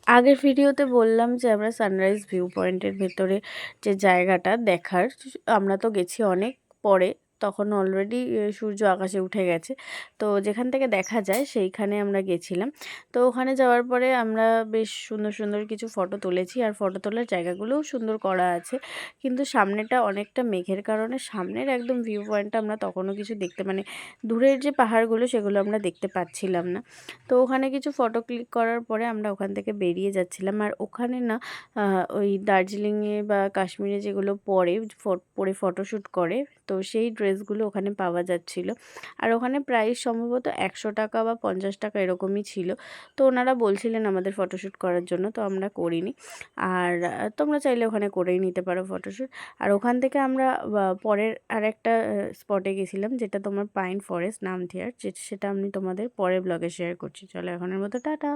আগের ভিডিওতে বললাম যে আমরা সানরাইজ ভিউ পয়েন্টের ভেতরে যে জায়গাটা দেখার, আমরা তো গেছি অনেক পরে, তখন অলরেডি সূর্য আকাশে উঠে গেছে। তো যেখান থেকে দেখা যায় সেইখানে আমরা গেছিলাম। তো ওখানে যাওয়ার পরে আমরা বেশ সুন্দর সুন্দর কিছু ফটো তুলেছি, আর ফটো তোলার জায়গাগুলোও সুন্দর করা আছে। কিন্তু সামনেটা অনেকটা মেঘের কারণে সামনের একদম ভিউ পয়েন্টটা আমরা তখনও কিছু দেখতে, মানে দূরের যে পাহাড়গুলো সেগুলো আমরা দেখতে পাচ্ছিলাম না। তো ওখানে কিছু ফটো ক্লিক করার পরে আমরা ওখান থেকে বেরিয়ে যাচ্ছিলাম। আর ওখানে না ওই দার্জিলিংয়ে বা কাশ্মীরে যেগুলো পরে পরে ফটোশ্যুট করে, তো সেই ড্রেসগুলো ওখানে পাওয়া যাচ্ছিল। আর ওখানে প্রাইস সম্ভবত 100 টাকা বা 50 টাকা এরকমই ছিল। তো ওনারা বলছিলেন আমাদের ফটোশ্যুট করার জন্য, তো আমরা করিনি। আর তোমরা চাইলে ওখানে করেই নিতে পারো ফটোশ্যুট। আর ওখান থেকে আমরা পরের আরেকটা স্পটে গেছিলাম, যেটা তোমার পাইন ফরেস্ট নামথিয়ার, সেটা আমি তোমাদের পরের ব্লগে শেয়ার করছি। চলো এখনের মতো টাটা।